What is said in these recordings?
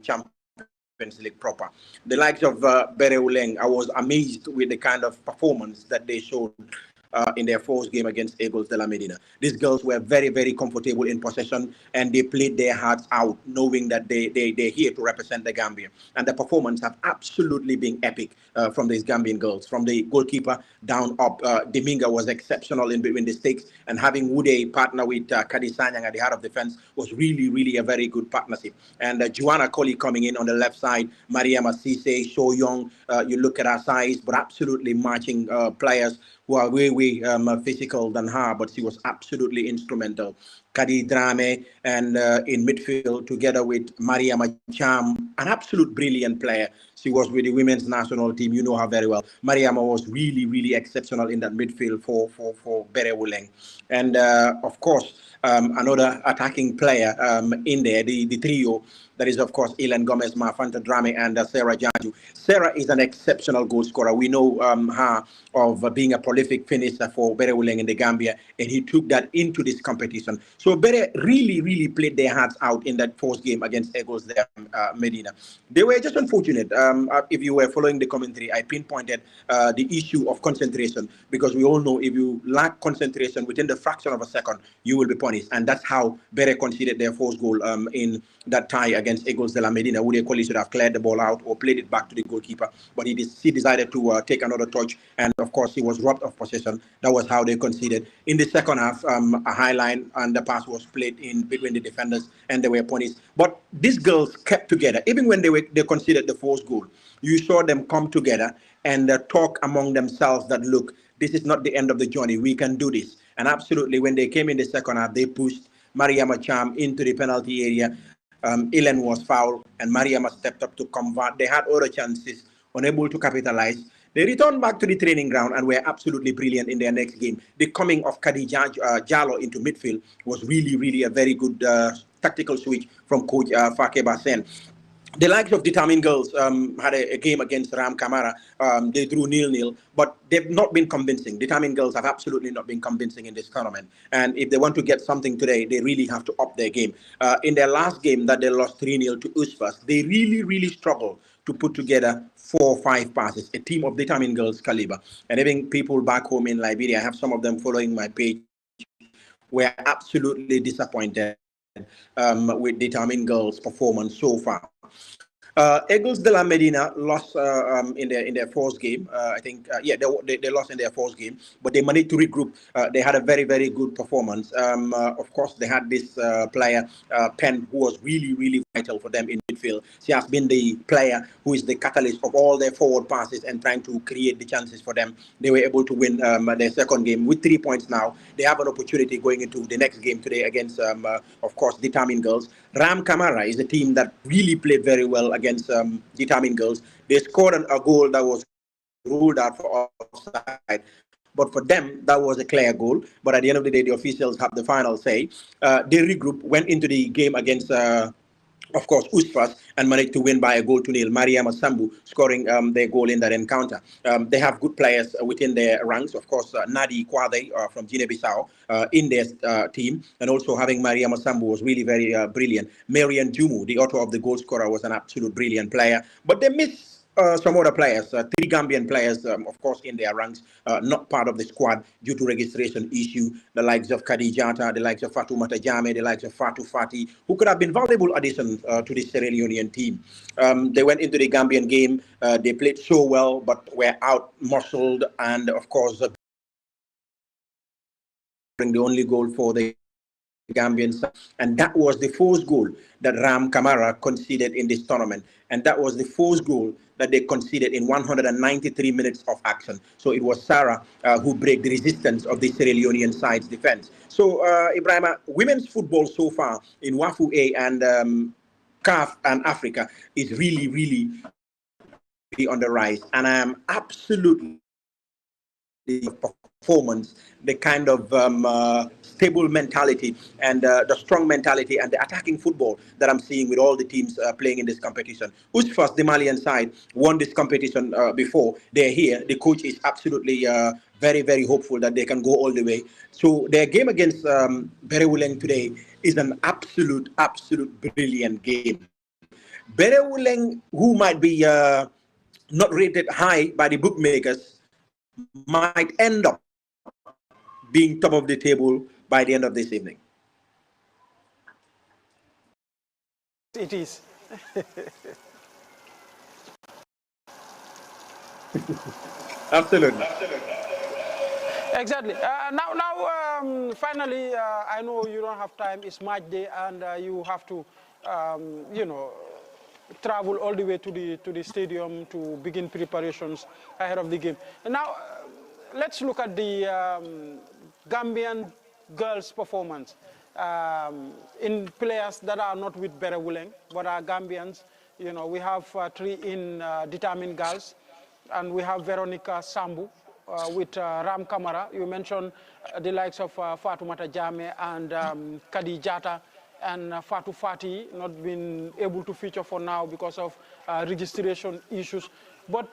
Champions League proper. The likes of Bere Uleng, I was amazed with the kind of performance that they showed in their first game against Eagles de la Medina. These girls were very, very comfortable in possession and they played their hearts out, knowing that they're here to represent the Gambia. And the performance have absolutely been epic from these Gambian girls. From the goalkeeper down up, Dominga was exceptional in between the stakes, and having Wude partner with Kadi Sanyang at the heart of defense was really, really a very good partnership. And Joanna Colley coming in on the left side, Maria Masise, Sho Young, you look at her size, but absolutely matching players who are way physical than her, but she was absolutely instrumental. Kadi Drame and in midfield together with Maria Macham, an absolute brilliant player. She was with the women's national team. You know her very well. Mariama was really, really exceptional in that midfield for Bere Wuleng. And of course, another attacking player in there, the trio. That is, of course, Ilan Gomez, Mafanta Drame, and Sarah Janju. Sarah is an exceptional goal scorer. We know her of being a prolific finisher for Bere Wuleng in the Gambia, and he took that into this competition. So Bere really, really played their hearts out in that first game against Eagles there, Medina. They were just unfortunate. If you were following the commentary, I pinpointed the issue of concentration, because we all know if you lack concentration within the fraction of a second, you will be punished. And that's how Bere conceded their first goal in that tie against Eagles de la Medina. Ude Colley should have cleared the ball out or played it back to the goalkeeper, but he decided to take another touch, and of course he was robbed of possession. That was how they conceded. In the second half, a high line and the pass was played in between the defenders, and they were punished. But these girls kept together, even when they conceded the first goal. You saw them come together and talk among themselves that, look, this is not the end of the journey. We can do this. And absolutely, when they came in the second half, they pushed Mariama Cham into the penalty area. Ilen was fouled, and Mariama stepped up to convert. They had other chances, unable to capitalize. They returned back to the training ground and were absolutely brilliant in their next game. The coming of Khadija Jallo into midfield was really, really a very good tactical switch from coach Fake Basen. The likes of Determined Girls had a game against Ram Kamara. They drew 0-0, but they've not been convincing. Determined Girls have absolutely not been convincing in this tournament. And if they want to get something today, they really have to up their game. In their last game that they lost 3-0 to Usfas, they really, really struggled to put together 4 or 5 passes, a team of Determined Girls caliber. And even people back home in Liberia, I have some of them following my page, were absolutely disappointed with Determined Girls' performance so far. Eagles de la Medina lost in their first game. I think, yeah, they lost in their first game, but they managed to regroup. They had a very, very good performance. Of course, they had this player, Penn, who was really, really vital for them in midfield. She has been the player who is the catalyst of all their forward passes and trying to create the chances for them. They were able to win their second game with 3 points now. They have an opportunity going into the next game today against, of course, Determined Girls. Ram Kamara is a team that really played very well against Determined Girls. They scored a goal that was ruled out for offside. But for them, that was a clear goal. But at the end of the day, the officials have the final say. They regrouped, went into the game against of course, Usfas, and managed to win by a goal to nil. Mariama Sambu scoring their goal in that encounter. They have good players within their ranks. Of course, Nadi Kwade from Guinea-Bissau in their team, and also having Mariama Sambu was really very brilliant. Marian Jumu, the author of the goal scorer, was an absolute brilliant player. But they missed some other players, 3 Gambian players, of course, in their ranks, not part of the squad due to registration issue. The likes of Khadijata, the likes of Fatoumata Jame, the likes of Fatou Fati, who could have been valuable additions to the Sierra Leonean team. They went into the Gambian game. They played so well, but were out-muscled, and of course, the only goal for the Gambian side. And that was the first goal that Ram Kamara conceded in this tournament. And that was the first goal that they conceded in 193 minutes of action. So it was Sarah who broke the resistance of the Sierra Leonean side's defense. So, Ibrahima, women's football so far in WAFU A and CAF and Africa is really, really on the rise. And I am absolutely performance, the kind of stable mentality and the strong mentality and the attacking football that I'm seeing with all the teams playing in this competition. Usfas, the Malian side, won this competition before. They're here. The coach is absolutely very, very hopeful that they can go all the way. So their game against Bere Wuleng today is an absolute brilliant game. Berewuleng, who might be not rated high by the bookmakers, might end up being top of the table by the end of this evening. It is. Absolutely. Exactly. Finally, I know you don't have time. It's match day, and you have to, you know, travel all the way to the stadium to begin preparations ahead of the game. And now, let's look at the Gambian girls' performance in players that are not with Berewuleng, but are Gambians. You know, we have three in determined girls, and we have Veronica Sambu with Ram Kamara. You mentioned the likes of Fatoumata Jame and Kadi Jata and Fatou Fati not been able to feature for now because of registration issues. But,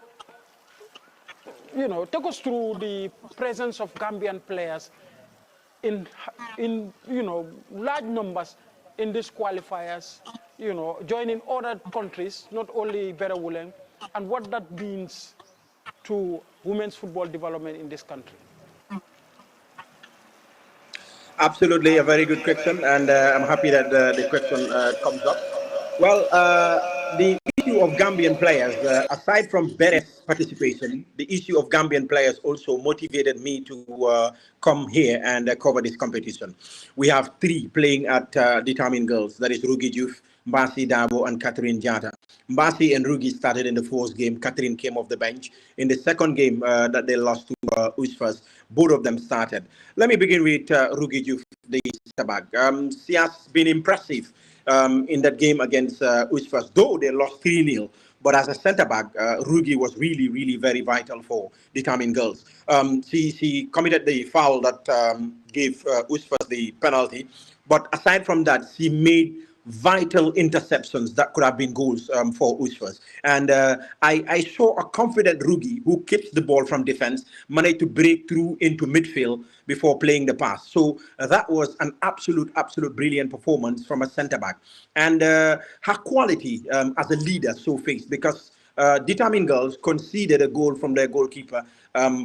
you know, take us through the presence of Gambian players in you know, large numbers in these qualifiers, you know, joining other countries, not only Berewuleng, and what that means to women's football development in this country. Absolutely, a very good question, and I'm happy that the question comes up. Well, the issue of Gambian players, aside from Beres' participation, the issue of Gambian players also motivated me to come here and cover this competition. We have three playing at Determined Girls, that is Rugi Juf, Mbasi Dabo, and Catherine Jata. Mbasi and Rugi started in the first game. Catherine came off the bench. In the second game that they lost to Usfas, both of them started. Let me begin with Rugi Juf, the Sabag. She has been impressive in that game against Usfas, though they lost 3-0. But as a centre back, Rugi was really, really very vital for Determined Girls. She committed the foul that gave Usfas the penalty. But aside from that, she made vital interceptions that could have been goals for Usfas. And I saw a confident Rugi who keeps the ball from defense, managed to break through into midfield before playing the pass. So that was an absolute brilliant performance from a centre back. And her quality as a leader so faced because Determined Girls conceded a goal from their goalkeeper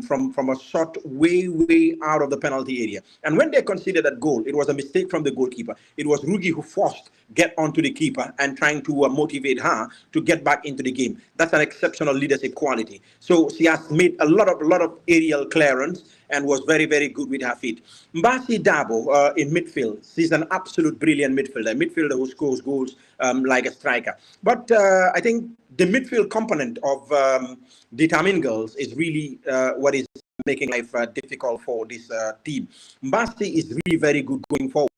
from a shot way out of the penalty area. And when they conceded that goal, it was a mistake from the goalkeeper. It was Rugi who forced get onto the keeper and trying to motivate her to get back into the game. That's an exceptional leadership quality. So she has made a lot of aerial clearance and was very good with her feet. Mbasi Dabo in midfield, she's an absolute brilliant midfielder who scores goals like a striker. But I think the midfield component of Determined Girls is really what is making life difficult for this team. Mbasi is really very good going forward,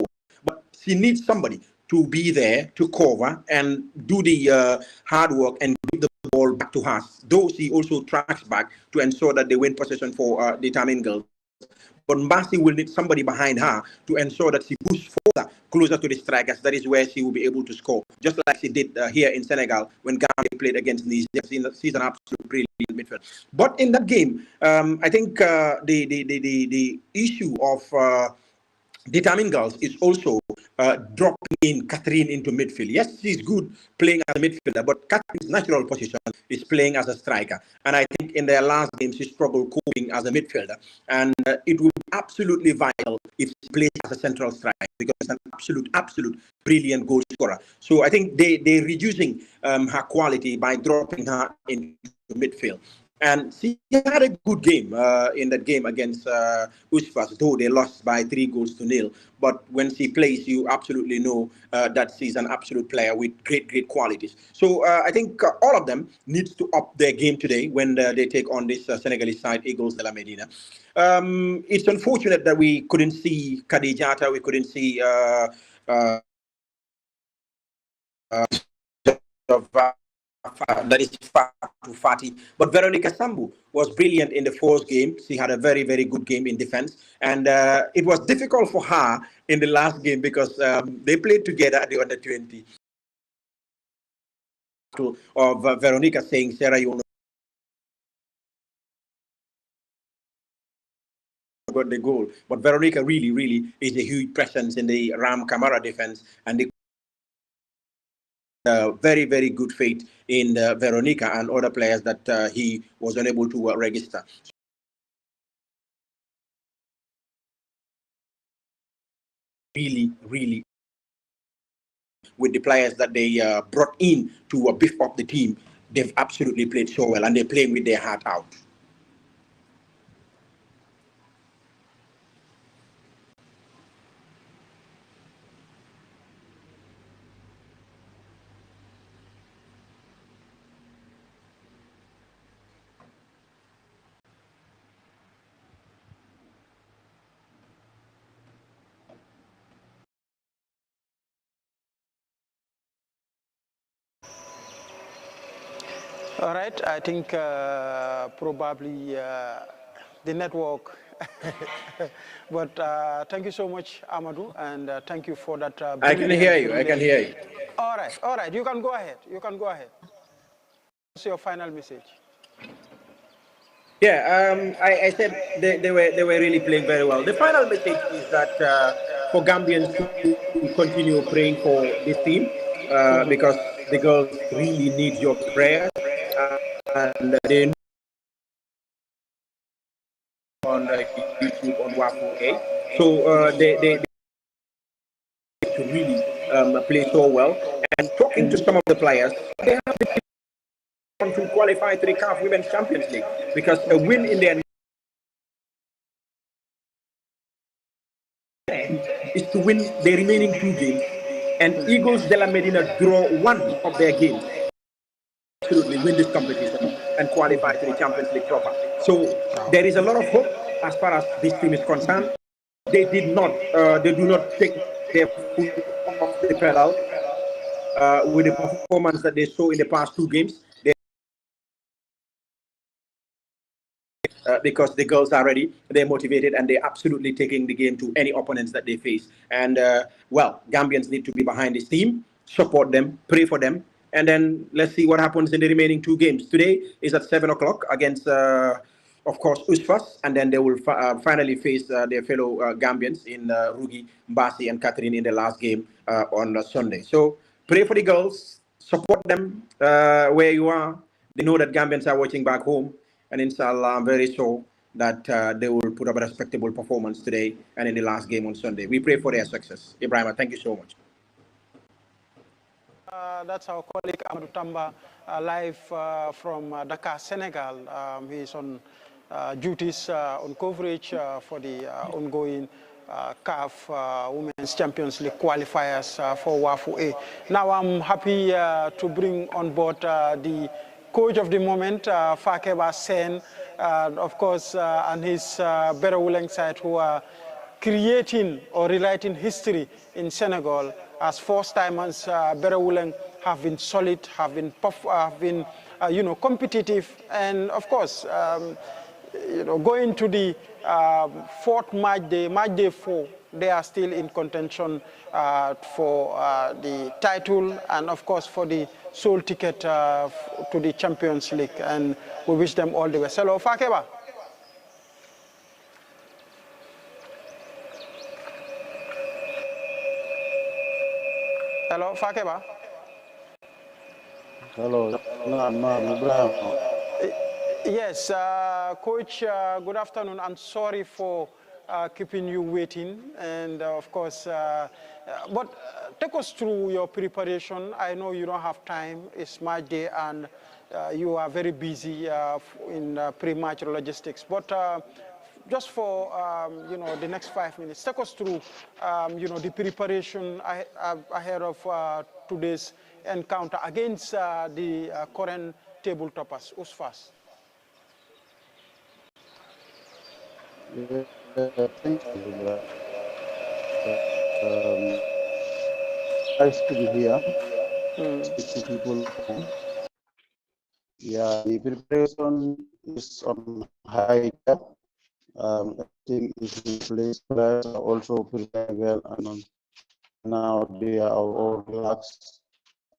but she needs somebody to be there to cover and do the hard work and give the ball back to her. Though she also tracks back to ensure that they win possession for Determined Girls. But Mbasi will need somebody behind her to ensure that she pushes further closer to the strikers. That is where she will be able to score, just like she did here in Senegal when Gambia played against Niger. She's an absolute brilliant midfield. But in that game, I think the issue of Determined Girls is also dropping in Catherine into midfield. Yes, she's good playing as a midfielder, but Catherine's natural position is playing as a striker. And I think in their last game, she struggled coping as a midfielder. And it would be absolutely vital if she plays as a central striker because it's an absolute brilliant goal scorer. So I think they're reducing her quality by dropping her into midfield. And she had a good game in that game against Usfas, though they lost by 3-0. But when she plays, you absolutely know that she's an absolute player with great qualities. So I think all of them needs to up their game today when they take on this Senegalese side, Eagles de la Medina. It's unfortunate that we couldn't see Khadijata, we couldn't see of that is Fatou Fati. But Veronica Sambu was brilliant in the first game. She had a very good game in defense. And it was difficult for her in the last game because they played together at the under-20. Of Veronica saying, Sarah, you got the goal. But Veronica really is a huge presence in the Ram Kamara defense. And they very, very good faith in Veronica and other players that he was unable to register. Really, really, with the players that they brought in to beef up the team, they've absolutely played so well, and they're playing with their heart out. All right, I think probably the network. But thank you so much, Amadou, and thank you for that. I can hear you. I can hear you. All right. You can go ahead. You can go ahead. What's your final message? Yeah, I said they were really playing very well. The final message is that for Gambians to continue praying for this team because the girls really need your prayers, and they on YouTube on Wafu A. So they to really play so well. And talking to some of the players, they have to qualify to the CAF Women's Champions League because a win in their is to win the remaining 2 games, and Eagles de la Medina draw one of their games. Absolutely win this competition and qualify to the Champions League proper. So there is a lot of hope as far as this team is concerned. They do not take their foot off the pedal with the performance that they saw in the past 2 games. Because the girls are ready, they're motivated, and they're absolutely taking the game to any opponents that they face. And well, Gambians need to be behind this team, support them, pray for them, and then let's see what happens in the remaining 2 games. Today is at 7 o'clock against, of course, USFAS, and then they will finally face their fellow Gambians in Rugi, Mbasi, and Catherine in the last game on Sunday. So pray for the girls, support them where you are. They know that Gambians are watching back home. And inshallah, I'm very sure that they will put up a respectable performance today and in the last game on Sunday. We pray for their success. Ibrahim, thank you so much. That's our colleague Amadou Tamba, live from Dakar, Senegal. He's on duties on coverage for the ongoing CAF Women's Champions League qualifiers for WAFU A. Now I'm happy to bring on board the coach of the moment, Fakeba Sen, of course, and his Berewuleng side, who are creating or rewriting history in Senegal. As first-timers, Berewuleng have been solid, have been competitive, and of course, going to the fourth match day 4, they are still in contention for the title and, of course, for the sole ticket to the Champions League. And we wish them all the best. Hello, Fakeba. Hello, Fakeba. Hello, Ibrahim. Yes, Coach, good afternoon. I'm sorry for keeping you waiting. And of course, but take us through your preparation. I know you don't have time. It's match day and you are very busy in pre-match logistics. But just for the next 5 minutes, take us through the preparation ahead of today's encounter against the current table toppers, USFAS. Thank you. Nice to be here. Speak to people. Yeah, the preparation is on high cap. Everything is in place. Players are also prepared well, and now they are all relaxed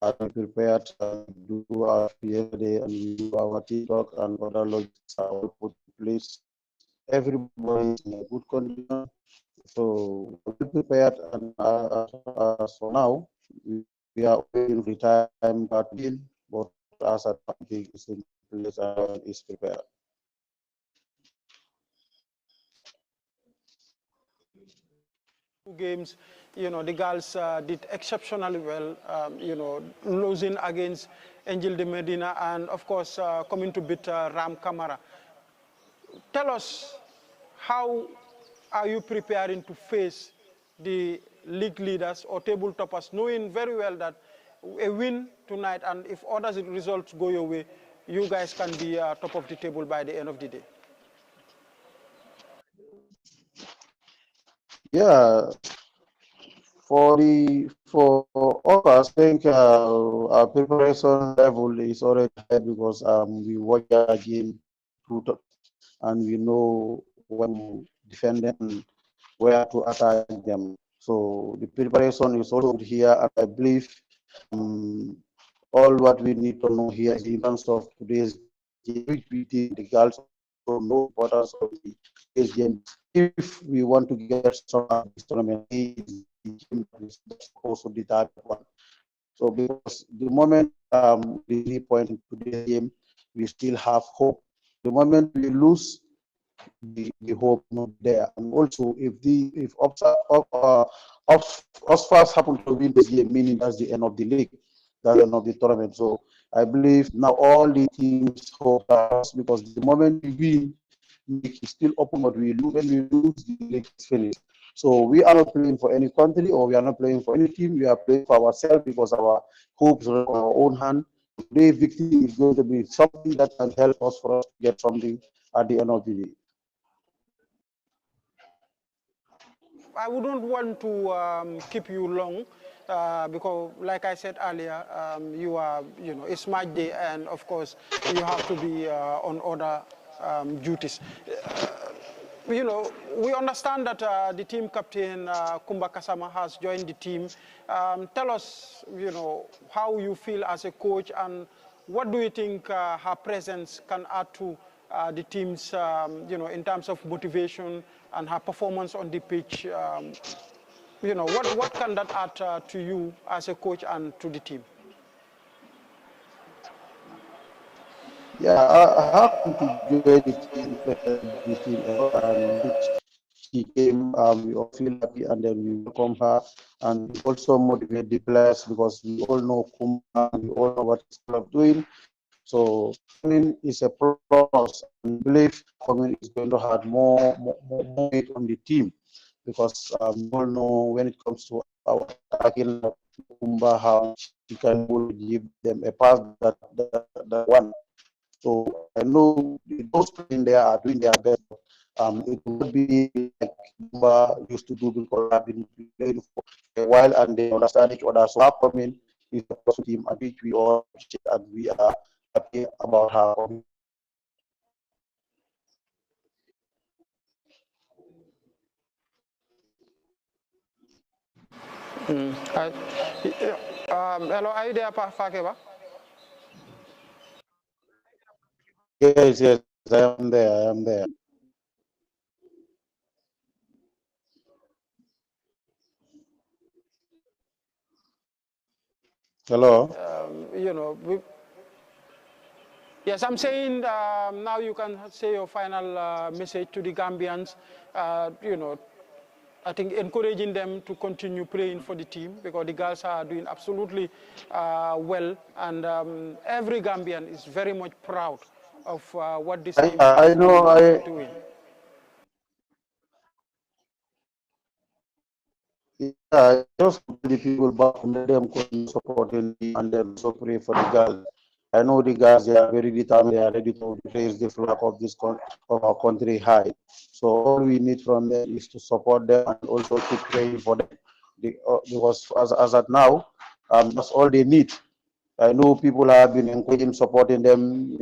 and prepared to do our yesterday and do our TikTok and other logistics are all put in place. Everybody is in a good condition, so well prepared. And for now, we We are waiting for the time that will, but as a topic is in place and is prepared. Games, the girls did exceptionally well, losing against Angel de Medina and, of course, coming to beat Ram Kamara. Tell us, how are you preparing to face the league leaders or table toppers, knowing very well that a win tonight, and if other results go your way, you guys can be top of the table by the end of the day? Yeah, for us, I think our preparation level is already high because we watch our game and we know when to defend them and where to attack them. So the preparation is also good here, and I believe um, all what we need to know here is in terms of today's game, which we think the girls also know the importance of today's game. If we want to get some of this tournament, is the game that is also the target one. So because the moment the 3 point in today's game, we still have hope. The moment we lose, the hope not there. And also, if Oxford happen to win this game, meaning that's the end of the league, that's the end of the tournament. So I believe now all the teams hope us because the moment we win, league is still open, but we lose when we lose, the league is finished. So we are not playing for any country or we are not playing for any team. We are playing for ourselves because our hopes are on our own hand. Today, victory is going to be something that can help us for us to get something at the end of the day. I wouldn't want to keep you long because, like I said earlier, you are, it's match day, and of course, you have to be on other duties. We understand that the team captain, Kumba Kasama, has joined the team. Tell us, how you feel as a coach, and what do you think her presence can add to the team's, in terms of motivation and her performance on the pitch? What can that add to you as a coach and to the team? Yeah, I happened to join the team a lot, and which she came, we all feel happy, and then we welcome her, and we also motivate the players because we all know Kumba, we all know what he's doing. So coming is a plus, and believe coming is going to have more weight on the team because we all know when it comes to our attacking Kumba, how she can give them a pass that one. So I know those playing there are doing their best. It will be like Kumba used to do because I've been playing for a while and they understand each other. So our coming is a plus team at which we all appreciate and we are happy about her coming. Hello, are you there, Fakeba? Yes, yes, I am there. I am there. Hello. Yes, I'm saying now you can say your final message to the Gambians. I think encouraging them to continue playing for the team because the girls are doing absolutely well, and every Gambian is very much proud of what this team I know. is doing. Yeah, just the people back and let them continue supporting me and then also pray for the girls. I know the girls, they are very determined, they are ready to raise the flag of of our country high. So all we need from them is to support them and also keep praying for them. Because as at now, that's all they need. I know people have been encouraging, supporting them,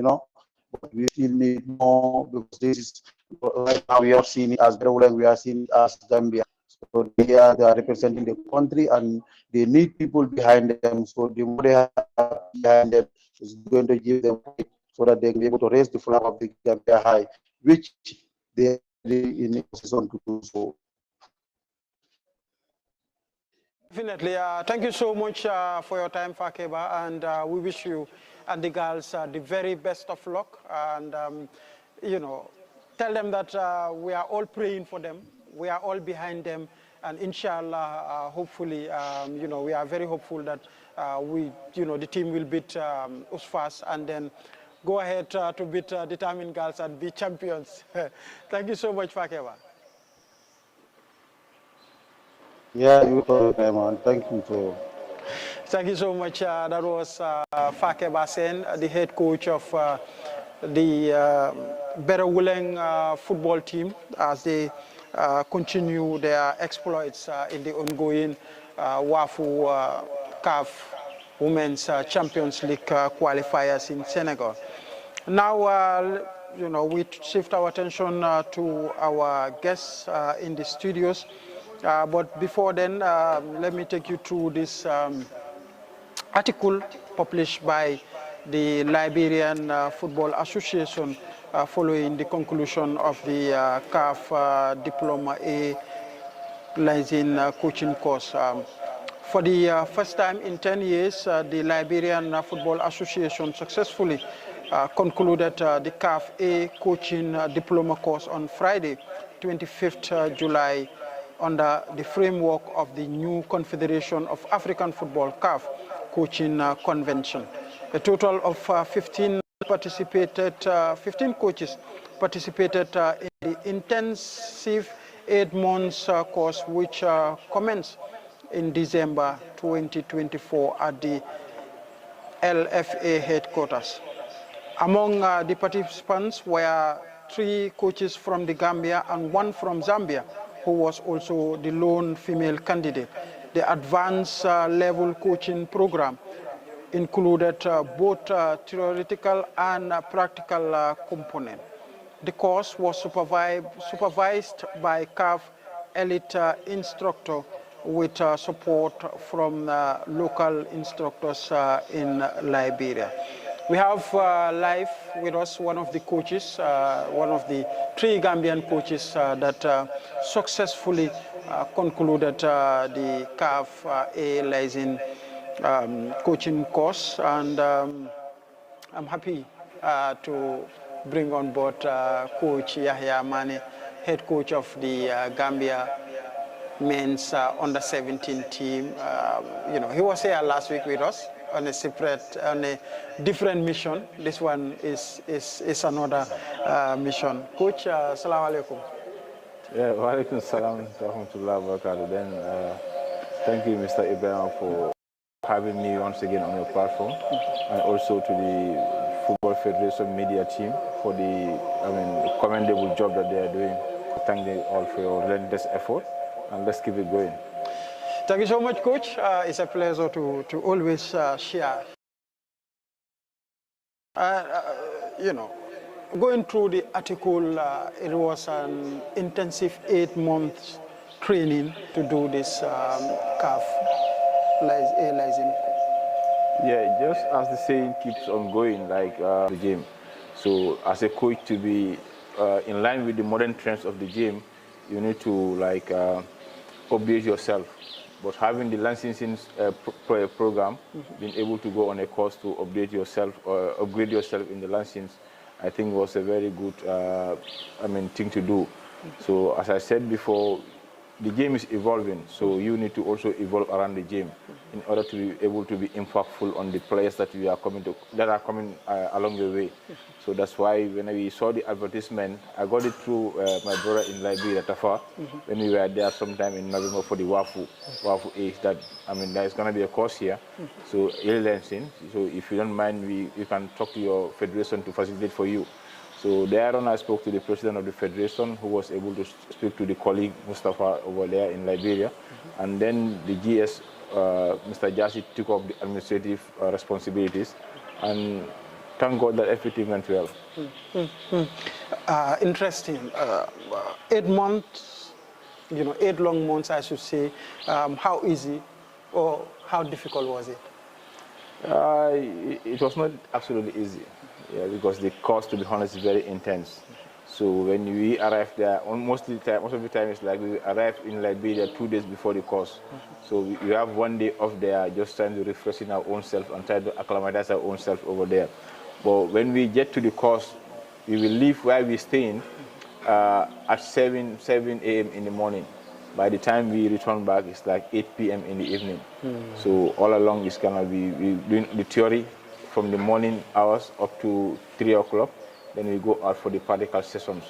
but we still need more because this is right now we have seen it as Berulang, we are seeing it as Gambia. So they are representing the country and they need people behind them. So the more they have behind them is going to give them weight so that they can be able to raise the flag of the Gambia high, which they are in a position to do so. Definitely. Thank you so much for your time, Fakeba, and we wish you and the girls the very best of luck. And, you know, tell them that we are all praying for them. We are all behind them. And inshallah, hopefully, you know, we are very hopeful that the team will beat USFAS and then go ahead to beat Determined Girls and be champions. Thank you so much, Fakeba. Yeah, you too, man. Thank you too. Thank you so much. That was Fakeba Sen, the head coach of the Berewuleng football team as they continue their exploits in the ongoing WAFU CAF Women's Champions League qualifiers in Senegal. Now, you know, we shift our attention to our guests in the studios. But before then, let me take you through this article published by the Liberian Football Association following the conclusion of the CAF Diploma A licensing coaching course. For the first time in 10 years, the Liberian Football Association successfully concluded the CAF A coaching diploma course on Friday, 25th July, under the framework of the new Confederation of African Football CAF coaching convention. A total of 15 coaches participated in the intensive 8 months course, which commenced in December 2024 at the LFA headquarters. Among the participants were 3 coaches from the Gambia and 1 from Zambia, who was also the lone female candidate. The advanced level coaching program included both theoretical and practical component. The course was supervised by CAF elite instructor with support from local instructors in Liberia. We have live with us one of the coaches, one of the 3 Gambian coaches that successfully concluded the CAF A licensing coaching course, and I'm happy to bring on board Coach Yahya Mane, head coach of the Gambia men's under 17 team. You know, he was here last week with us on a different mission. This one is another mission. Coach, assalamu alaikum. Yeah, wa alaikum salam wa rahmatullahi wa barakatuh. Then thank you, Mr. Ibrahim, for having me once again on your platform, and also to the Football Federation media team for the commendable job that they are doing. Thank them all for your relentless effort, and let's keep it going. Thank you so much, Coach. It's a pleasure to always share. You know, going through the article, it was an intensive 8 months training to do this CAF licensing. Yeah, just as the saying keeps on going, like the game. So as a coach, to be in line with the modern trends of the game, you need to like update yourself. But having the licensing program, being able to go on a course to update yourself or upgrade yourself in the license, I think was a very good thing to do. So as I said before, the game is evolving, so you need to also evolve around the game in order to be able to be impactful on the players that are coming along the way. So that's why when we saw the advertisement, I got it through my brother in Liberia, Tafa, when we were there sometime in November for the WAFU 8. That there's going to be a course here, so e-learning. So if you don't mind, we can talk to your federation to facilitate for you. So thereon I spoke to the president of the federation, who was able to speak to the colleague Mustafa over there in Liberia, and then the GS, Mr. Jassy, took up the administrative responsibilities, and thank God that everything went well. Interesting. 8 months, 8 long months, I should say. How easy or how difficult was it? It was not absolutely easy. Yeah, because the course, to be honest, is very intense. So when we arrive there, most of the time it's like we arrive in Liberia 2 days before the course. So we have 1 day off there, just trying to refresh in our own self and try to acclimatize our own self over there. But when we get to the course, we will leave where we're staying at 7 a.m. in the morning. By the time we return back, it's like 8 p.m. in the evening. So all along, it's gonna be doing the theory from the morning hours up to 3 o'clock. Then we go out for the practical sessions.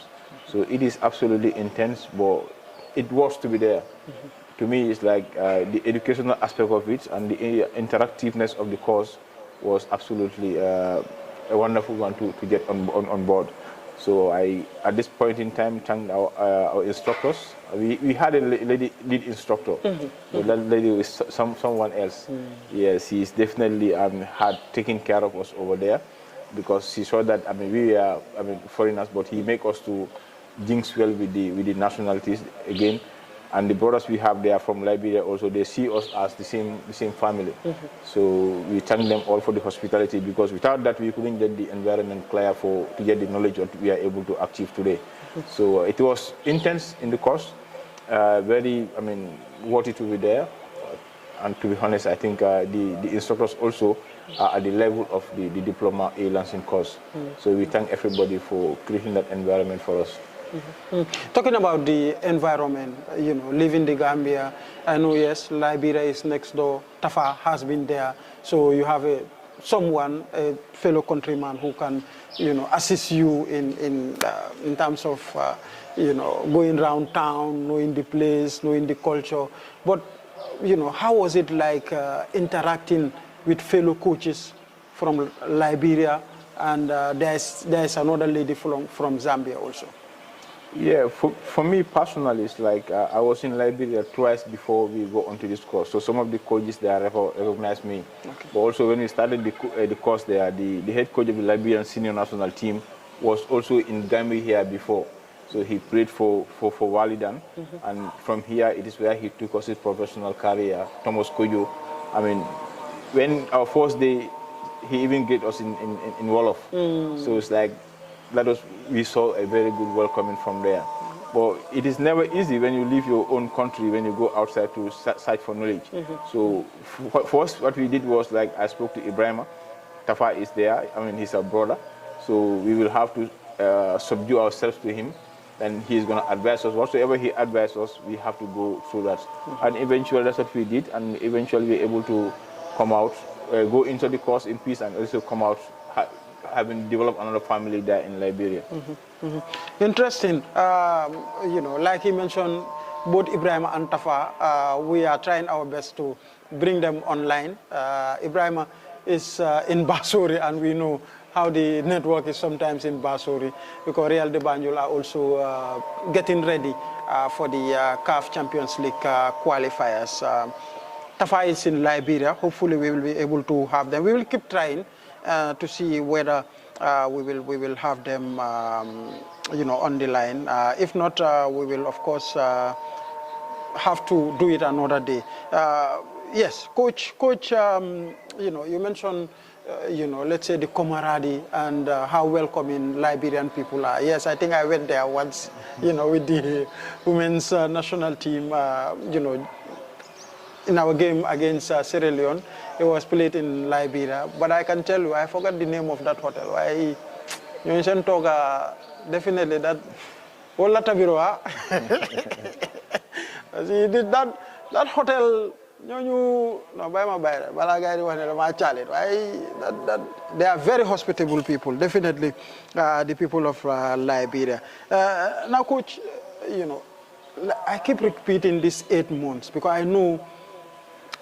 So it is absolutely intense, but it was to be there. To me, it's like the educational aspect of it and the interactiveness of the course was absolutely a wonderful one to get on board. So I, at this point in time, thank our instructors. We had a lead instructor. So that lady was someone else. Yes, he's definitely had taken care of us over there, because he saw that we are foreigners, but he make us to jinx well with the nationalities again. And the brothers we have there from Liberia also, they see us as the same family. So we thank them all for the hospitality, because without that we couldn't get the environment clear to get the knowledge that we are able to achieve today. So it was intense in the course, very worthy to be there. And to be honest, I think the instructors also are at the level of the Diploma A Lancing course. So we thank everybody for creating that environment for us. Talking about the environment, living the Gambia, I know, yes, Liberia is next door, Tafa has been there, so you have a fellow countryman who can, assist you in terms of, going around town, knowing the place, knowing the culture. But, how was it like interacting with fellow coaches from Liberia, and there's another lady from Zambia also? Yeah, for me personally, it's like I was in Liberia twice before we go onto this course. So some of the coaches there recognized me. Okay. But also when we started the course there, the head coach of the Liberian senior national team was also in Gambia here before. So he played for Walidan, and from here it is where he took us his professional career. Thomas Kojo, when our first day, he even get us in Wolof. So it's like, we saw a very good welcoming from there. But it is never easy when you leave your own country, when you go outside to search for knowledge. So for us, what we did was, like, I spoke to Ibrahima. Tafa is there, he's our brother. So we will have to subdue ourselves to him, and he's going to advise us. Whatsoever he advises us, we have to go through that. And eventually that's what we did, and eventually we were able to come out, go into the course in peace, and also come out having developed another family there in Liberia. Interesting. Like he mentioned, both Ibrahim and Tafa, we are trying our best to bring them online. Ibrahim is in Basori, and we know how the network is sometimes in Basori, because Real de Banjul are also getting ready for the CAF Champions League qualifiers. Tafa is in Liberia. Hopefully we will be able to have them. We will keep trying to see whether we will have them, on the line. If not, we will of course have to do it another day. Yes, coach. You mentioned, let's say the camaraderie and how welcoming Liberian people are. Yes, I think I went there once, with the women's national team, in our game against Sierra Leone. It was played in Liberia, but I can tell you, I forgot the name of that hotel. Why? You mentioned Toga, definitely that. Wala Tabiro, see, did that hotel. No, by my bad. They are very hospitable people, definitely, the people of Liberia. Now, coach, I keep repeating this 8 months because I know.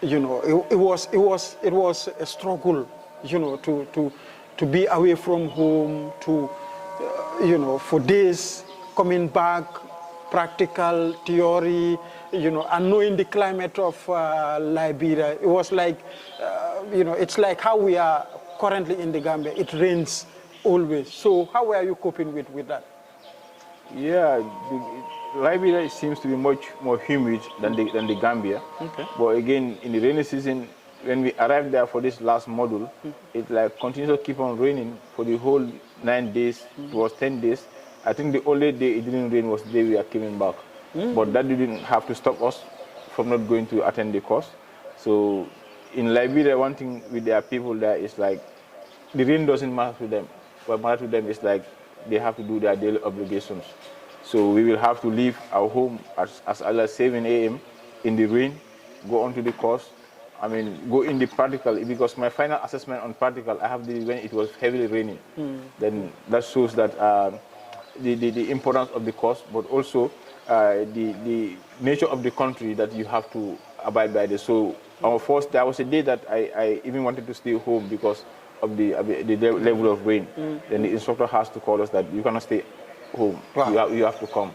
It was a struggle, to be away from home, to, for days coming back, practical theory, and knowing the climate of Liberia. It was like, it's like how we are currently in the Gambia. It rains always. So how are you coping with that? Yeah. Liberia seems to be much more humid than the Gambia. Okay. But again, in the rainy season, when we arrived there for this last module, it like continues to keep on raining for the whole 9 days, towards 10 days. I think the only day it didn't rain was the day we are coming back. But that didn't have to stop us from not going to attend the course. So in Liberia, one thing with their people there is like, the rain doesn't matter to them. What matters to them is like, they have to do their daily obligations. So we will have to leave our home as early as 7 a.m. in the rain, go onto the course. I mean, go in the practical, because my final assessment on practical, I have when it was heavily raining. Then that shows that the importance of the course, but also the nature of the country that you have to abide by this. So our first, there was a day that I even wanted to stay home because of the level of rain. Then the instructor has to call us that you cannot stay home. Wow. You have to come.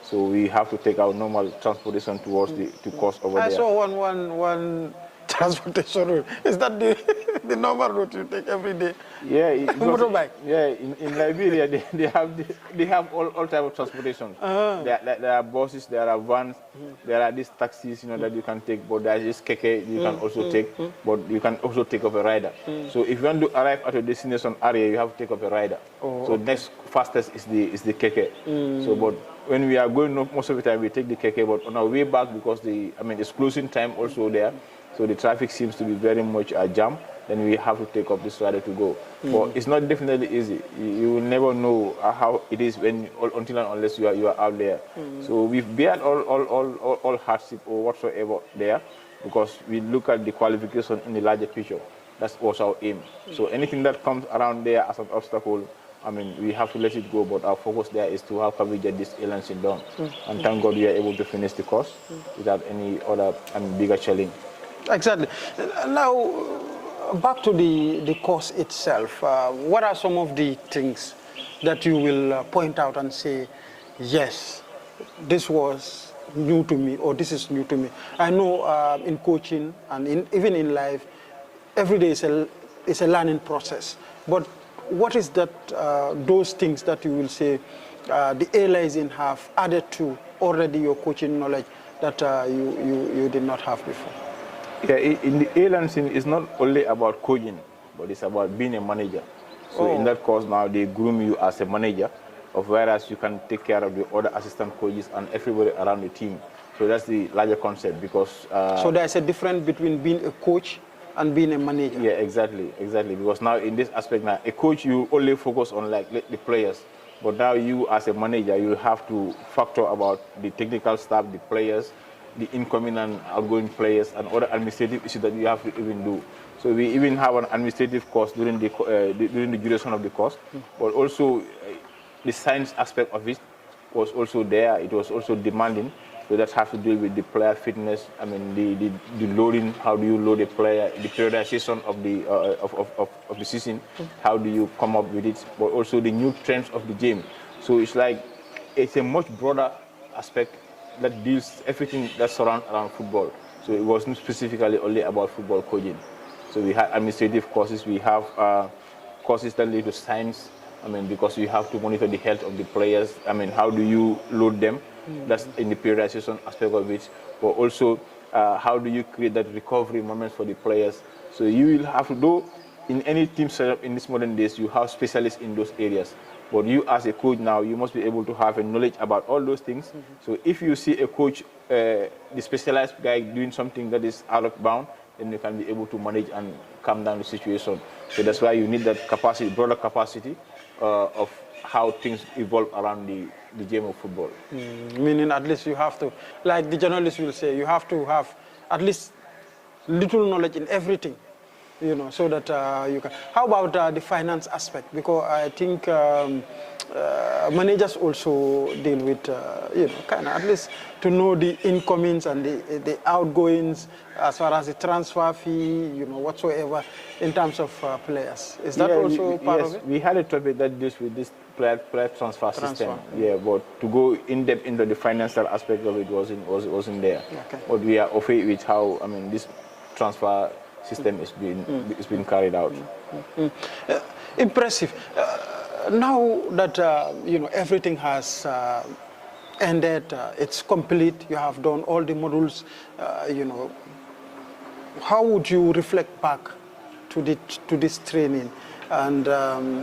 So we have to take our normal transportation towards the course over there. I saw one transportation route. Is that the normal route you take every day? Yeah, motorbike. Yeah, in Liberia they have all type of transportation. There are buses, there are vans, there are these taxis, that you can take. But there is this keke you can also take. But you can also take up a rider. So if you want to arrive at your destination area, you have to take up a rider. So next fastest is the keke. So but when we are going, most of the time we take the keke. But on our way back, because it's closing time also there. So the traffic seems to be very much jammed, then we have to take up this rider to go. But it's not definitely easy. You will never know how it is until and unless you are out there. So we've bared all hardship or whatsoever there, because we look at the qualification in the larger picture. That's also our aim. So anything that comes around there as an obstacle, we have to let it go, but our focus there is to how can we get this A-lancing done. And thank God we are able to finish the course without any other bigger challenge. Exactly. Now, back to the course itself. What are some of the things that you will point out and say, yes, this was new to me, or this is new to me? I know in coaching and even in life, every day is a learning process. But what is that? Those things that you will say the A-Licen have added to already your coaching knowledge that you did not have before? Yeah, in the A-Licen, it's not only about coaching, but it's about being a manager. So in that course now, they groom you as a manager, whereas you can take care of the other assistant coaches and everybody around the team. So that's the larger concept, because... so there's a difference between being a coach and being a manager? Yeah, exactly. Because now in this aspect now, a coach, you only focus on the players. But now you as a manager, you have to factor about the technical staff, the players, the incoming and outgoing players, and other administrative issues that you have to even do. So we even have an administrative course during the duration of the course, but also the science aspect of it was also there. It was also demanding. So that has to do with the player fitness. The loading. How do you load a player? The periodization of the season. How do you come up with it? But also the new trends of the game. So it's a much broader aspect that deals everything that surrounds around football. So it wasn't specifically only about football coaching. So we had administrative courses. We have courses that lead to science. Because you have to monitor the health of the players. How do you load them? That's in the periodization aspect of it. But also, how do you create that recovery moments for the players? So you will have to do, in any team setup in these modern days, you have specialists in those areas. But you as a coach now, you must be able to have a knowledge about all those things. So if you see a coach, the specialized guy doing something that is out of bound, then you can be able to manage and calm down the situation. So that's why you need that capacity, broader capacity of how things evolve around the game of football. Meaning at least you have to, like the journalists will say, you have to have at least little knowledge in everything, so that you can. How about the finance aspect? Because I think managers also deal with, kind of at least to know the incomings and the outgoings as far as the transfer fee, whatsoever in terms of players. Is that also part of it? Yes, we had a topic that deals with this player transfer system. Yeah, but to go in depth into the financial aspect of it wasn't there. Okay. But we are okay with how this transfer system is being carried out. Impressive. Now that everything has ended, it's complete. You have done all the modules. How would you reflect back to this training? and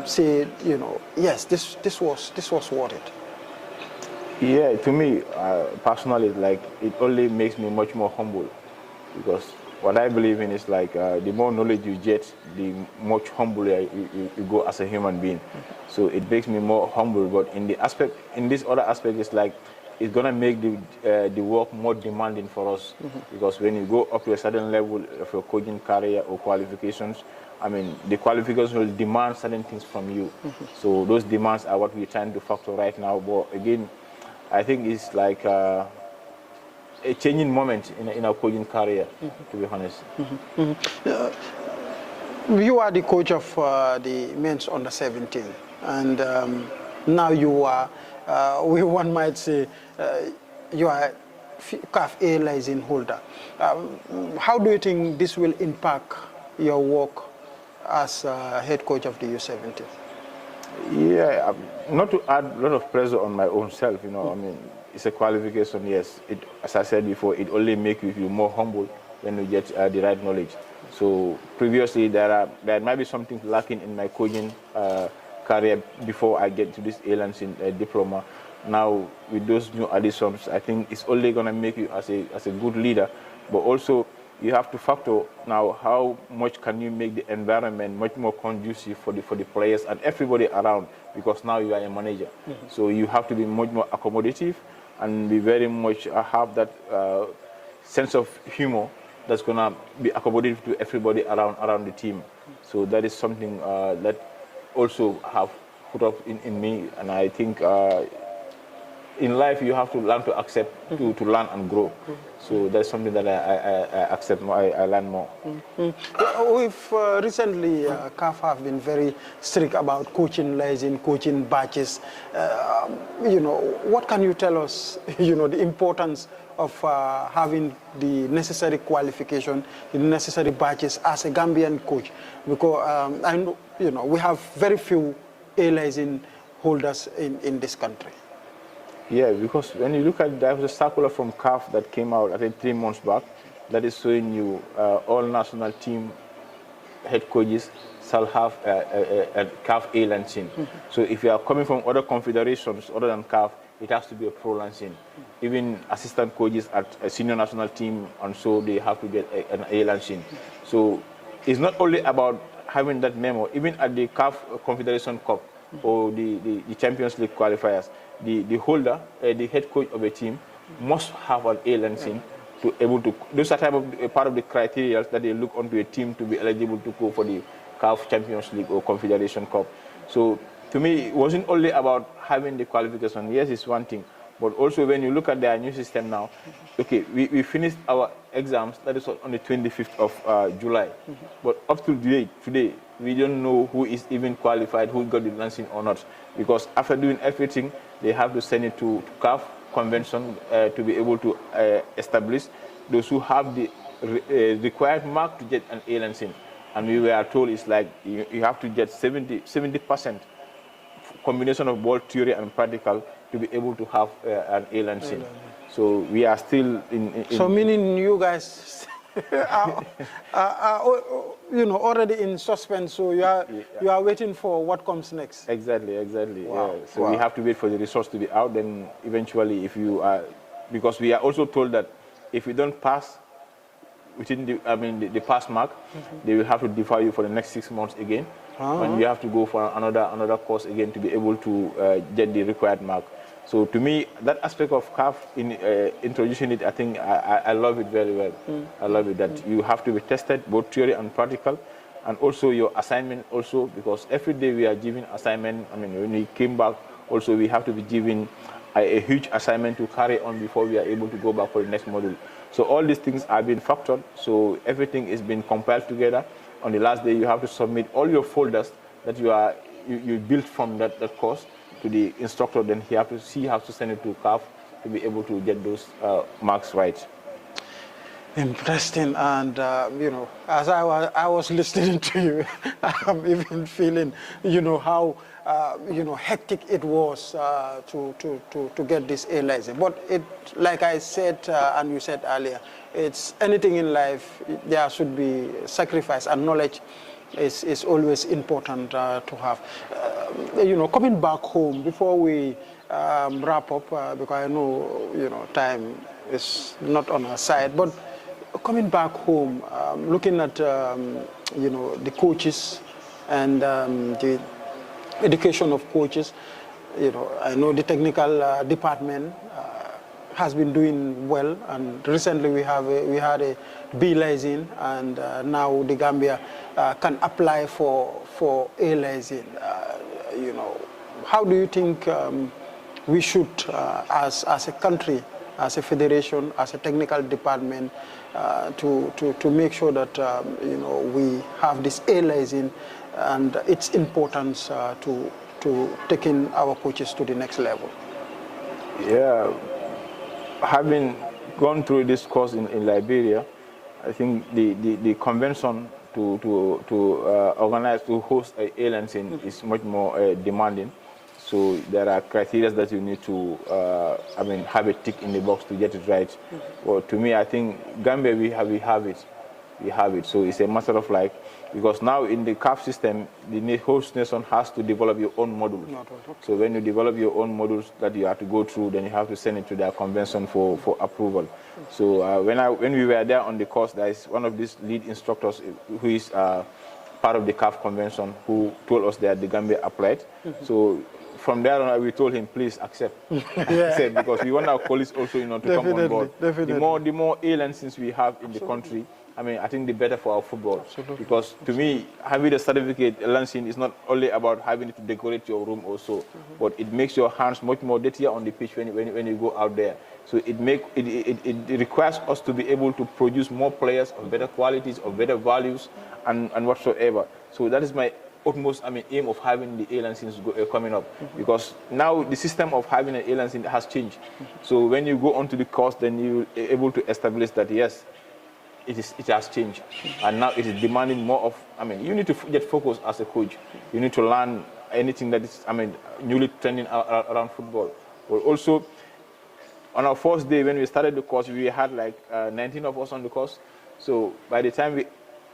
say, you know, yes, this was worth it? Yeah, to me, personally, like, it only makes me much more humble, because what I believe in is like the more knowledge you get, the much humbler you go as a human being. So it makes me more humble. But in this other aspect, it's like it's gonna make the work more demanding for us, because when you go up to a certain level of your coaching career or qualifications, I mean, the qualifications will demand certain things from you. So those demands are what we're trying to factor right now. But again, I think it's like a changing moment in our coaching career, to be honest. You are the coach of the men's under 17, and now you are, one might say, you are CAF A license holder. How do you think this will impact your work as head coach of the U17? Yeah, not to add a lot of pressure on my own self, you know. I mean, it's a qualification, yes. As I said before, it only makes you feel more humble when you get the right knowledge. So previously, there might be something lacking in my coaching career before I get to this A-Lens diploma. Now, with those new additions, I think it's only going to make you as a good leader, but also you have to factor now how much can you make the environment much more conducive for the players and everybody around, because now you are a manager. So you have to be much more accommodative and be very much have that sense of humor that's gonna be accommodative to everybody around the team. So that is something that also have put up in me, and I think in life you have to learn to accept to learn and grow. So that's something that I accept more, I learn more. We've recently, CAF have been very strict about coaching license, coaching batches. You know, what can you tell us, you know, the importance of having the necessary qualification, the necessary batches as a Gambian coach? Because I know, you know, we have very few A license holders in this country. Yeah, because when you look at, there was a circular from CAF that came out, I think 3 months back, that is showing you all national team head coaches shall have a CAF A lancing. So if you are coming from other confederations other than CAF, it has to be a pro lancing. Even assistant coaches at a senior national team, and so they have to get an A lancing. So it's not only about having that memo, even at the CAF Confederation Cup or the Champions League qualifiers, the holder, the head coach of a team must have an A lancing to able to. Those are part of the criteria that they look onto a team to be eligible to go for the CAF Champions League or Confederation Cup. So to me, it wasn't only about having the qualification. Yes, it's one thing, but also when you look at their new system now, okay, we finished our exams, that is on the 25th of July, but up to today, we don't know who is even qualified, who got the lancing or not, because after doing everything, they have to send it to CAF convention to be able to establish those who have the required mark to get an A lancing. And we were told it's like you have to get 70% combination of both theory and practical to be able to have an A lancing. So we are still in so meaning you guys are, you know, already in suspense, so you are waiting for what comes next. Exactly. Wow. Yeah. So we have to wait for the results to be out, then eventually if you are, because we are also told that if you don't pass within the pass mark, they will have to defer you for the next 6 months again, and you have to go for another course again to be able to get the required mark. So to me, that aspect of CAF in introducing it, I think I love it very well. I love it that you have to be tested, both theory and practical, and also your assignment also, because every day we are giving assignment. I mean, when we came back, also we have to be given a huge assignment to carry on before we are able to go back for the next module. So all these things are being factored. So everything is being compiled together. On the last day, you have to submit all your folders that you built from that course to the instructor. Then he has to send it to CAF to be able to get those marks right. Interesting, and you know, as I was listening to you, I'm even feeling, you know, how you know, hectic it was to get this A license. But it, like I said and you said earlier, it's anything in life, there should be sacrifice and knowledge is always important to have. Coming back home before we wrap up, because I know time is not on our side, but coming back home, looking at the coaches and the education of coaches, I know the technical department has been doing well, and recently we had a B license, and now the Gambia can apply for A license. How do you think we should, as a country, as a federation, as a technical department, to make sure that we have this A license and its importance to taking our coaches to the next level? Yeah, having gone through this course in Liberia, I think the convention to organize, to host a license is much more demanding. So there are criteria that you need to, have a tick in the box to get it right. Well, to me, I think Gambia, we have it. So it's a matter of because now in the CAF system, the host nation has to develop your own modules. So when you develop your own modules that you have to go through, then you have to send it to their convention for approval. So when we were there on the course, there is one of these lead instructors who is part of the CAF convention who told us that the Gambia applied. So from there on, we told him, please accept. Accept, because we want our colleagues also to come on board. Definitely. The more A licenses we have in the country, I think the better for our football. Absolutely. Because to me, having a certificate, a license, is not only about having to decorate your room also, but it makes your hands much more dirtier on the pitch when you go out there. So it requires us to be able to produce more players of better qualities, of better values, and whatsoever. So that is my utmost aim of having the A license coming up, because now the system of having an A license has changed. So when you go onto the course, then you're able to establish that yes, it has changed, and now it is demanding more of. You need to get focused as a coach. You need to learn anything that is newly trending around football. But also, on our first day when we started the course, we had 19 of us on the course. So by the time we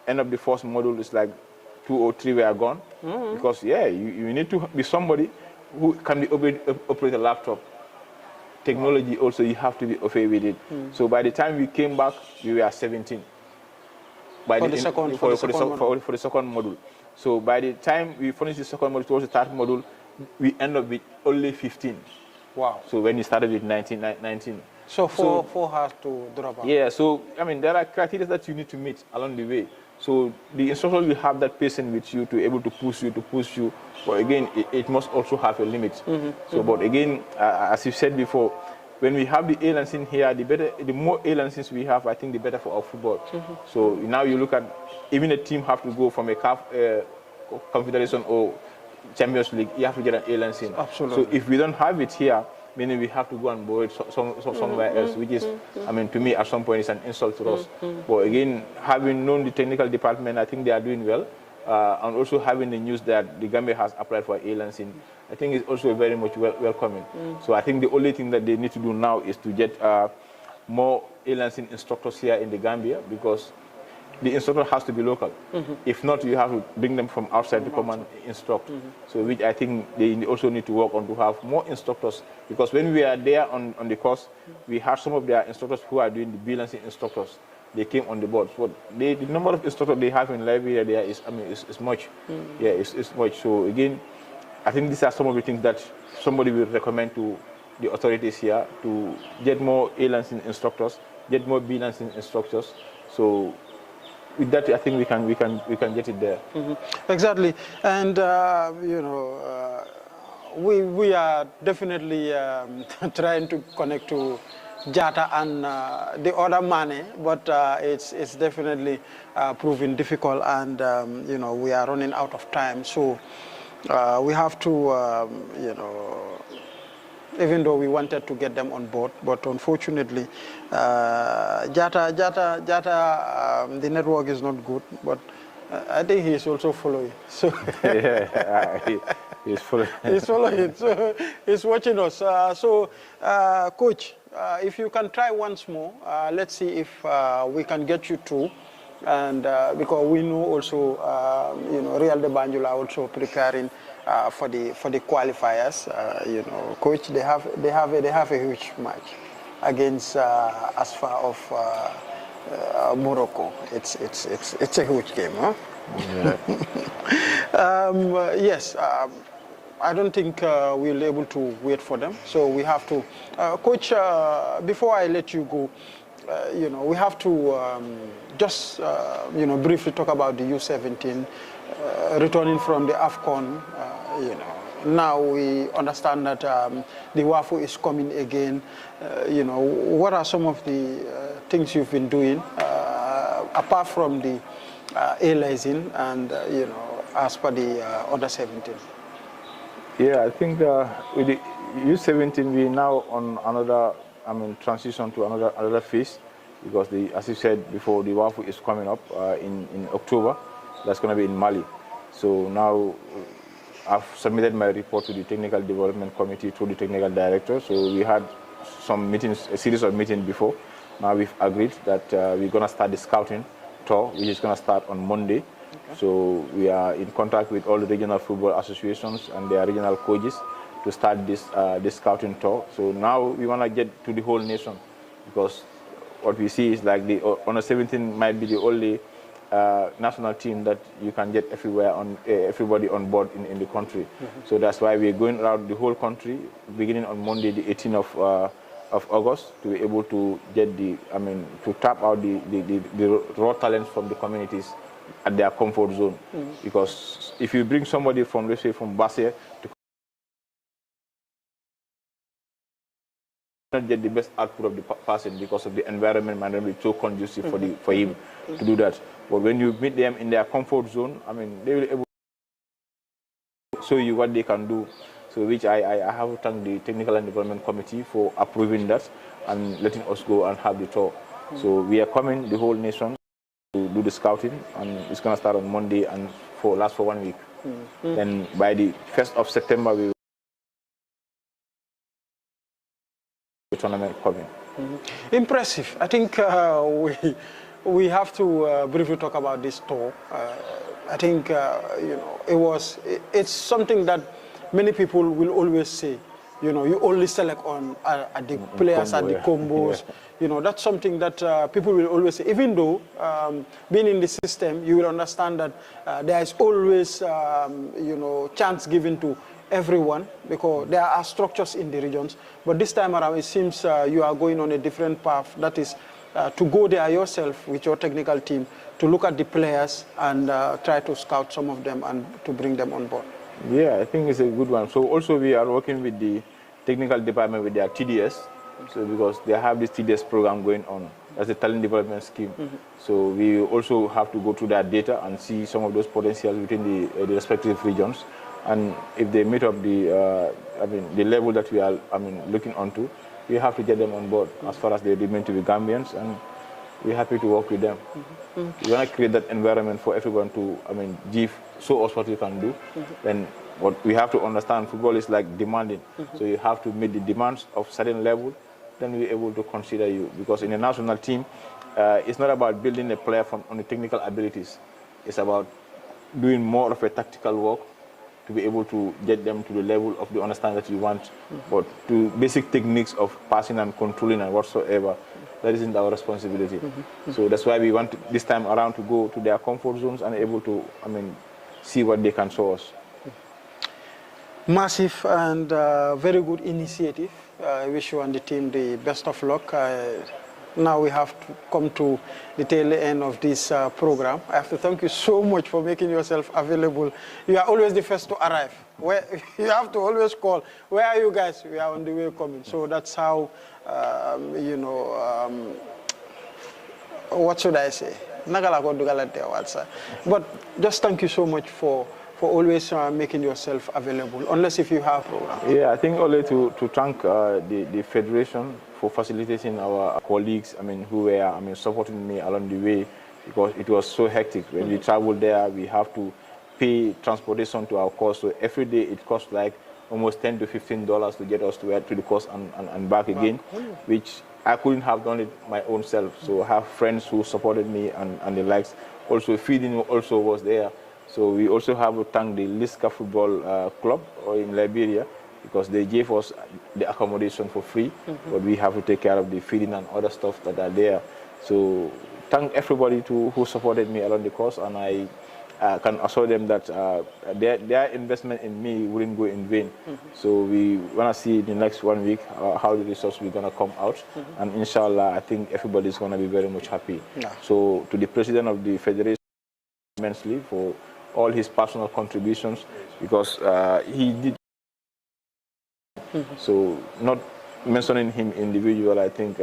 end up the first module, it's 2 or 3 were gone, because you need to be somebody who can operate a laptop. Technology also, you have to be okay with it. So by the time we came back, we were 17. For the second module. So by the time we finished the second module towards the third module, we end up with only 15. Wow. So when we started with 19. So four has to drop out. Yeah, so there are criteria that you need to meet along the way. So the instructor will have that patience with you to able to push you. But again, it must also have a limit. But again, as you said before, when we have the A license here, the more A licenses we have, I think the better for our football. So now you look at, even a team have to go from a CAF Confederation or Champions League, you have to get an A license. Absolutely. So if we don't have it here, meaning we have to go and borrow it somewhere else, which is, to me, at some point, it's an insult to us. But again, having known the technical department, I think they are doing well. And also having the news that the Gambia has applied for A license, I think is also very much welcoming. So I think the only thing that they need to do now is to get more A license instructors here in the Gambia, because the instructor has to be local. If not, you have to bring them from outside to come and instruct. So which I think they also need to work on, to have more instructors, because when we are there on the course, we have some of their instructors who are doing the balancing instructors. They came on the board. So the number of instructors they have in Liberia there is, is much. Yeah, it's much. So again, I think these are some of the things that somebody will recommend to the authorities here, to get more A license instructors, get more B license instructors. So with that, I think we can get it there. Exactly, and we are definitely trying to connect to Jata and the other Mane, but it's definitely proving difficult, and we are running out of time. So we have to even though we wanted to get them on board, but unfortunately, Jata, the network is not good, but I think he is also following. So yeah, he's following. He's following. So he's watching us. Coach, if you can try once more, let's see if we can get you through And because we know also, Real de Banjul are also preparing for the qualifiers. Coach, they have a huge match against Asfa of Morocco. It's a huge game, huh? Yeah. Yes. I don't think we'll be able to wait for them. So we have to, Coach. Before I let you go, we have to just briefly talk about the U17 returning from the AFCON. Now we understand that the WAFU is coming again. What are some of the things you've been doing apart from the A-Lizing and as per the under 17? Yeah, I think with the U17, we now on another, transition to another phase, because as you said before, the WAFU is coming up in October. That's going to be in Mali. So now I've submitted my report to the Technical Development Committee through the Technical Director. So we had some meetings, a series of meetings before. Now we've agreed that we're going to start the scouting tour, which is going to start on Monday. Okay. So we are in contact with all the regional football associations and their regional coaches to start this scouting tour. So now we want to get to the whole nation, because what we see is like the under 17 might be the only national team that you can get everybody on board in the country. Mm-hmm. So that's why we're going around the whole country, beginning on Monday, the 18th of August, to be able to get to tap out the raw talents from the communities at their comfort zone. Mm-hmm. Because if you bring somebody from, let's say, from Basse to not get the best output of the person, because of the environment might not be so conducive for him to do that. But when you meet them in their comfort zone, they will be able to show you what they can do. So which I have to thank the Technical and Development Committee for approving that and letting us go and have the tour. So we are coming, the whole nation, to do the scouting, and it's going to start on Monday and last for 1 week. Then by the 1st of September, we will the tournament coming. Impressive. I think we have to briefly talk about this tour. I think it's something that many people will always say. You only select on the players and the combos. Yeah. That's something that people will always say. Even though being in the system, you will understand that there is always chance given to everyone, because there are structures in the regions. But this time around, it seems you are going on a different path. That is to go there yourself with your technical team to look at the players and try to scout some of them and to bring them on board. Yeah, I think it's a good one. So also we are working with the technical department with their TDS. So because they have this TDS program going on as a talent development scheme. So we also have to go through that data and see some of those potentials within the respective regions. And if they meet up the level that we are looking onto, we have to get them on board as far as they remain to be Gambians, and we're happy to work with them. We want to create that environment for everyone to show us what we can do. Then what we have to understand, football is like demanding. So you have to meet the demands of certain level, then we're able to consider you. Because in a national team, it's not about building a player on the technical abilities. It's about doing more of a tactical work to be able to get them to the level of the understanding that you want. But to basic techniques of passing and controlling and whatsoever, that isn't our responsibility. So that's why we want this time around to go to their comfort zones and able to, see what they can show us. Massive and very good initiative. I wish you and the team the best of luck. Now we have to come to the tail end of this program. I have to thank you so much for making yourself available. You are always the first to arrive. You have to always call. Where are you guys? We are on the way coming. So that's how, what should I say? But just thank you so much for always making yourself available, unless if you have programs. Yeah, I think only to thank the Federation for facilitating our colleagues, who were, supporting me along the way, because it was so hectic. When we traveled there, we have to pay transportation to our course. So every day it costs like almost $10 to $15 to get us to the course and back again, which I couldn't have done it my own self. So I have friends who supported me and the likes. Also feeding also was there. So we also have to thank the Liska Football Club in Liberia, because they gave us the accommodation for free, but we have to take care of the feeding and other stuff that are there. So thank everybody who supported me along the course, and I can assure them that their investment in me wouldn't go in vain. So we want to see in the next 1 week how the results are going to come out, and inshallah, I think everybody's going to be very much happy. So to the president of the federation, immensely for all his personal contributions, because he did. So not mentioning him individual, I think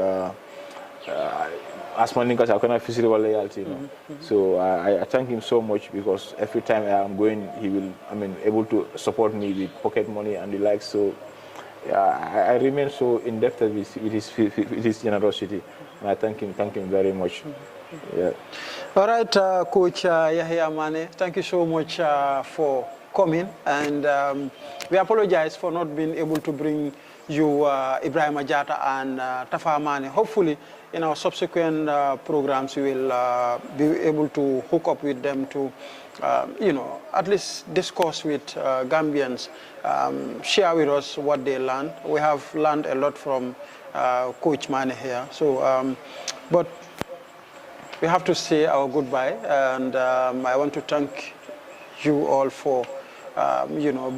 as Maninka Chakana physical loyalty, you know. So I thank him so much, because every time I am going, he will, able to support me with pocket money and the like. So I remain so indebted with his generosity, and I thank him very much. Yeah. All right, Coach Yahya Mane, thank you so much for coming, and we apologize for not being able to bring you Ibrahim Ajata and Tafa Mane. Hopefully, in our subsequent programs, we will be able to hook up with them to, at least discuss with Gambians, share with us what they learned. We have learned a lot from Coach Mane here. So, but we have to say our goodbye, and I want to thank you all for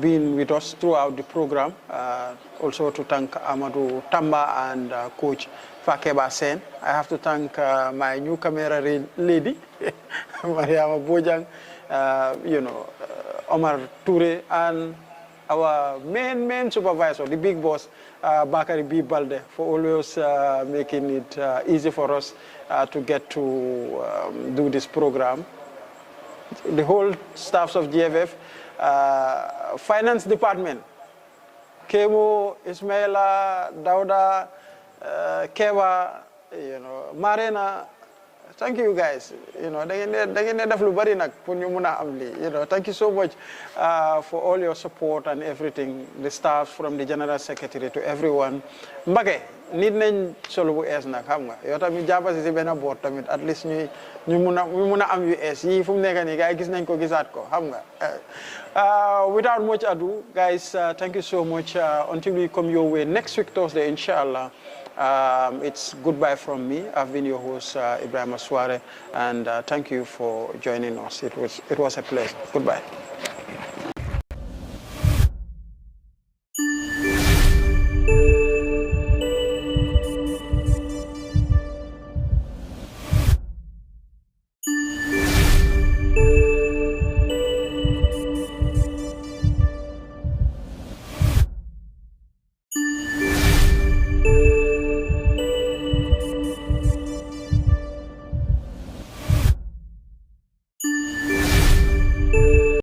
being with us throughout the program. Also to thank Amadou Tamba and Coach Fakeba Sen. I have to thank my new camera lady, Mariama Bojang, Omar Toure, and our main supervisor, the big boss, Bakari B. Balde, for always making it easy for us to get to do this program. The whole staffs of GFF, finance department, Kemo, Ismaila, Dauda, Keva, Marina. Thank you guys. Thank you so much for all your support and everything. The staff, from the general secretary to everyone. Mbake, need nañ solo bu es nak xam nga. Yow tamit jappasi ci bena board tamit at least ñu mëna am US yi fu mu nekk ni gaay gis nañ ko gisaat ko xam nga. Without much ado, guys, thank you so much. Until we come your way next week Thursday, inshallah. It's goodbye from me. I've been your host, Ibrahim Asware, and thank you for joining us. It was a pleasure. Goodbye.